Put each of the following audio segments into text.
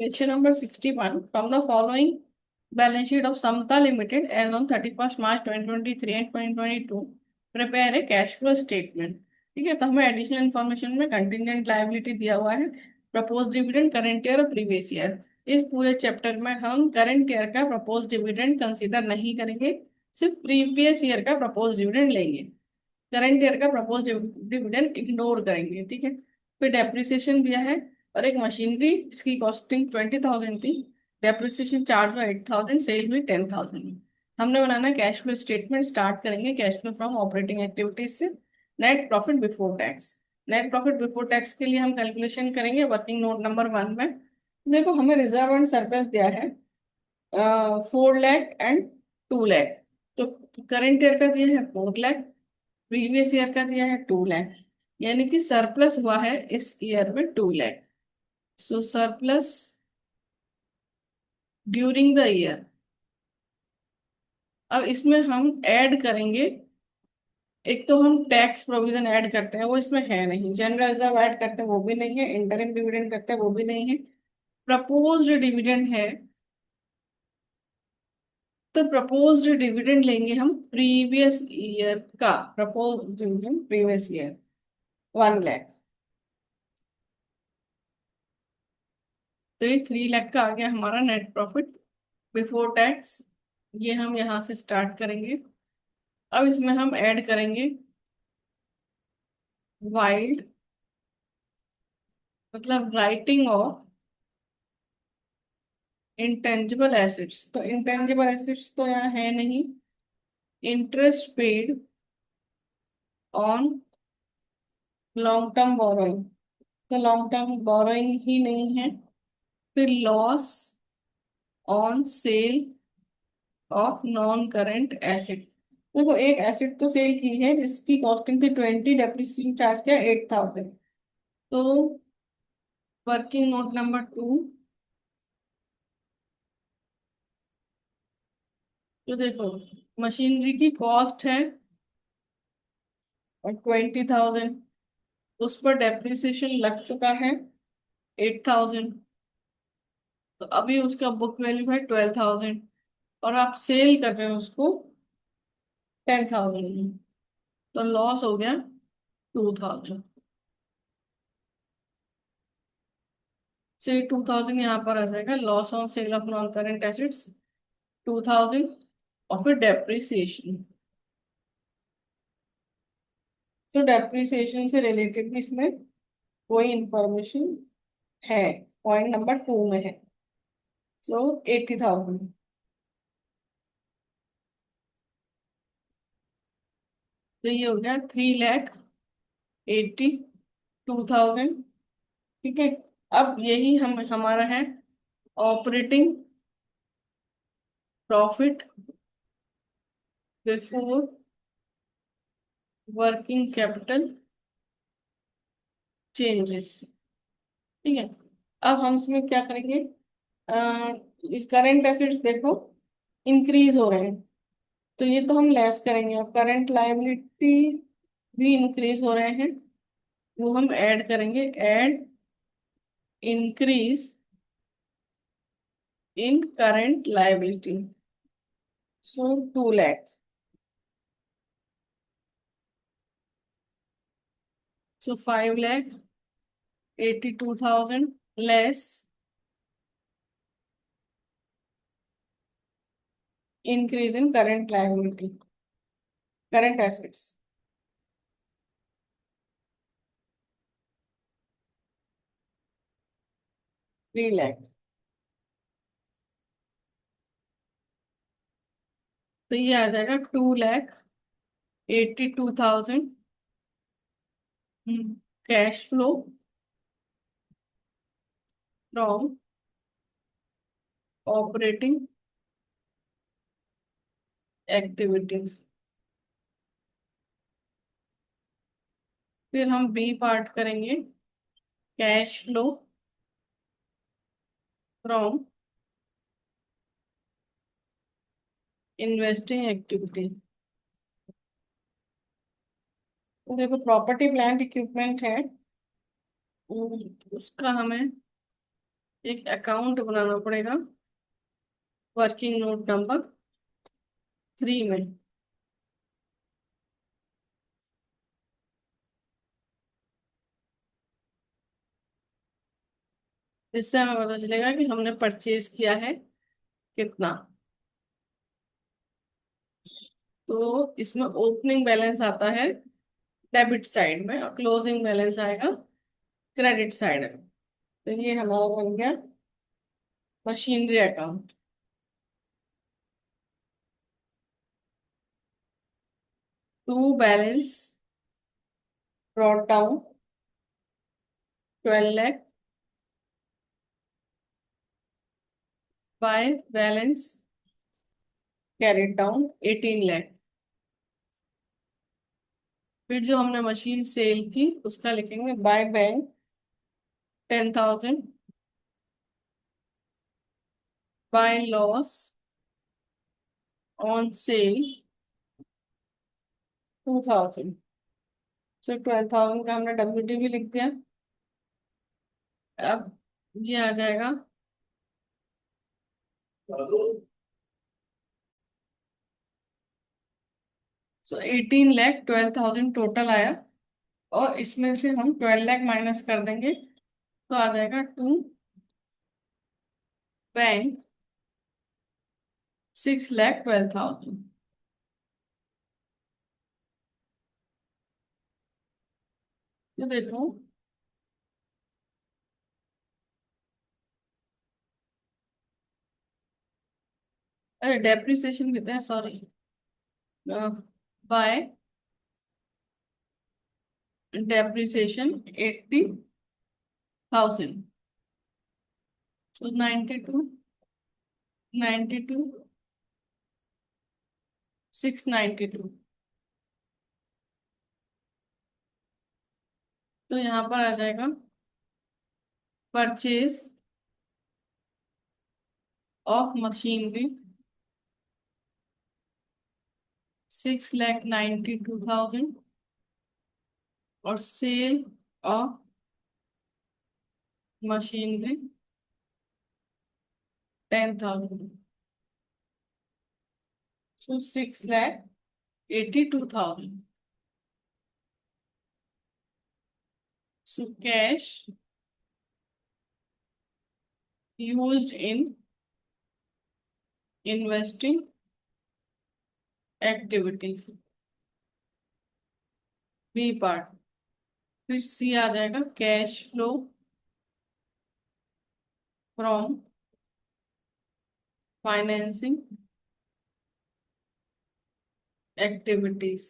Question number 61. From the following balance sheet of Samta Limited as on 31st March 2023 and 2022, prepare a cash flow statement. ठीक है, तो हमें additional information में contingent liability दिया हुआ है, प्रपोज डिविडेंड करंट ईयर और previous year. इस पूरे चैप्टर में हम करंट ईयर का प्रपोज डिविडेंड कंसीडर नहीं करेंगे, सिर्फ प्रीवियस ईयर का प्रपोज डिविडेंड लेंगे। करंट ईयर का प्रपोज डिविडेंड इग्नोर करेंगे। ठीक है, फिर डेप्रिसिएशन दिया है और एक मशीनरी जिसकी कॉस्टिंग 20,000 थी, डेप्रिसिएशन चार्ज हुआ 8,000, सेल हुई 10,000। हमने बनाना कैश फ्लो स्टेटमेंट। स्टार्ट करेंगे cash flow from operating activities से। Net profit before tax. Net profit before tax के लिए हम कैलकुलेशन करेंगे वर्किंग नोट नंबर 1 में। देखो, हमें रिजर्व एंड सरप्लस दिया है 4 लाख एंड 2 लाख। तो करंट ईयर का दिया है 4 लाख, प्रीवियस ईयर का दिया है 2 लाख, यानी कि सरप्लस हुआ है इस ईयर में 2 लाख। सो सरप्लस ड्यूरिंग द ईयर। अब इसमें हम ऐड करेंगे, एक तो हम टैक्स प्रोविजन ऐड करते हैं, वो इसमें है नहीं। जनरल रिजर्व ऐड करते हैं, वो भी नहीं है। इंटरिम डिविडेंड करते हैं, वो भी नहीं है। प्रपोज्ड डिविडेंड है, तो प्रपोज्ड डिविडेंड लेंगे हम प्रीवियस ईयर का। Proposed dividend previous year 1 lakh. तो ये 3 लाख का आ गया हमारा नेट प्रॉफिट बिफोर टैक्स। ये हम यहाँ से स्टार्ट करेंगे। अब इसमें हम ऐड करेंगे वाइल्ड, मतलब राइटिंग ऑफ इंटेंजिबल एसेट्स। तो इंटेंजिबल एसेट्स तो यहाँ है नहीं। Interest paid on long term borrowing, तो लॉन्ग टर्म बोरोइंग ही नहीं है। फिर loss on sale of non current asset. देखो, एक एसेट तो सेल की है जिसकी कॉस्टिंग थी 20, डेप्रिसिएशन चार्ज किया 8,000। तो वर्किंग नोट नंबर 2। तो देखो, मशीनरी की कॉस्ट है और 20,000, उस पर डेप्रिसिएशन लग चुका है 8,000। तो अभी उसका बुक वैल्यू है 12,000 और आप सेल कर रहे हो उसको 10,000 में, तो लॉस हो गया 2,000। से 2,000 यहाँ पर आ जाएगा, loss on sale of non current assets 2,000। और फिर डेप्रिसिएशन, तो डेप्रिसिएशन से रिलेटेड भी इसमें कोई इंफॉर्मेशन है, पॉइंट नंबर 2 में है। सो 80,000। तो ये हो गया 3,82,000। ठीक है, अब यही हम हमारा है operating profit before working capital changes. ठीक है, अब हम इसमें क्या करेंगे, इस करंट एसेट्स देखो इंक्रीज हो रहे हैं, तो ये तो हम लेस करेंगे। और करंट लायबिलिटी भी इंक्रीज हो रहे हैं, वो हम ऐड करेंगे। Add increase in current liability, so 2 lakh. So 5,82,000 less increase in current liability, current assets 3 lakh. तो ये आ जाएगा 2,82,000 cash flow from operating activities. फिर हम बी पार्ट करेंगे, cash flow from investing activity. तो देखो, प्रॉपर्टी प्लांट इक्विपमेंट है, उसका हमें एक अकाउंट बनाना पड़ेगा वर्किंग नोट नंबर 3 में। इससे हमें पता चलेगा कि हमने परचेज किया है कितना। तो इसमें ओपनिंग बैलेंस आता है डेबिट साइड में और क्लोजिंग बैलेंस आएगा क्रेडिट साइड में। तो ये हमारा बन गया machinery account. To balance brought down 12 lakh by balance carried down 18 lakh। फिर जो हमने मशीन सेल की उसका लिखेंगे by bank 10,000 by loss on sale 2,000। सो 12,000 का हमने WT भी लिख दिया। अब ये आ जाएगा सो 18 लाख 12,000 टोटल आया। और इसमें से हम 12 लाख माइनस कर देंगे तो आ जाएगा टू बैंक 6,12,000। तो देखो अरे डेप्रिसिएशन कितने हैं, सॉरी, बाय डेप्रिसिएशन 80,000। तो 92 692। तो यहाँ पर आ जाएगा परचेज ऑफ मशीनरी 6,92,000 और sale of machinery 10,000। So 6,82,000। So cash used in investing activities, B part. फिर सी आ जाएगा cash flow from financing activities.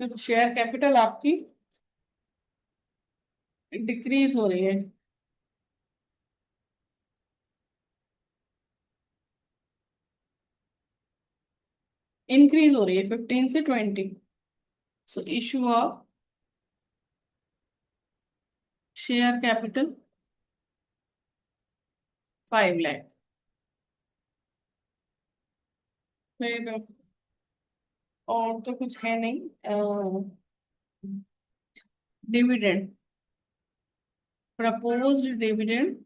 फिर शेयर कैपिटल आपकी डिक्रीज हो रही है। इंक्रीज हो रही है 15 से 20। So issue of share capital 5 lakh. फिर और तो कुछ है नहीं। Dividend, proposed dividend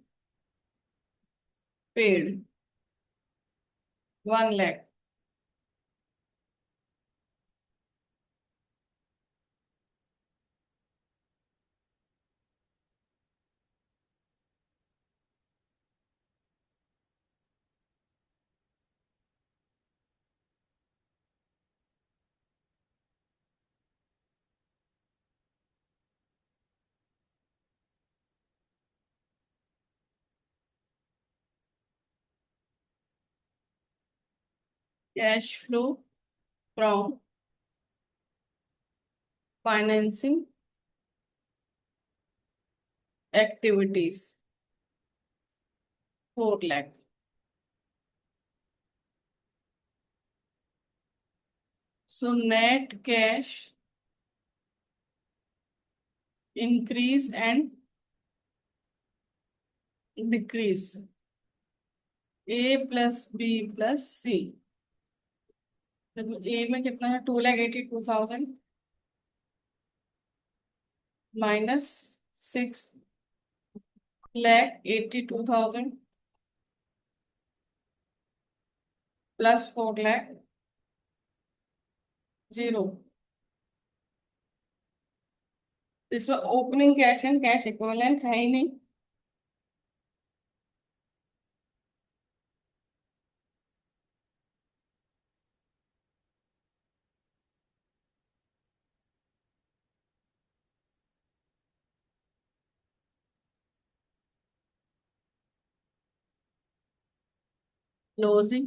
paid 1 lakh. Cash flow from financing activities 4 lakh. So net cash increase and decrease A plus B plus C. देखो ए में कितना है 2,82,000 माइनस 6 1,82,000 प्लस 4 लाख, जीरो। इसमें opening cash and cash equivalent है ही नहीं। Closing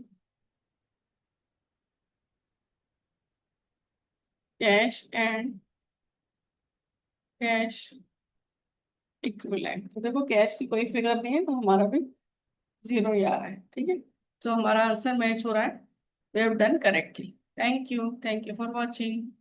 cash and cash equivalent, तो देखो कैश की कोई फिगर नहीं है तो हमारा भी जीरो ही आ रहा है, ठीक है। तो हमारा आंसर मैच हो रहा है। We have done correctly. Thank you for watching.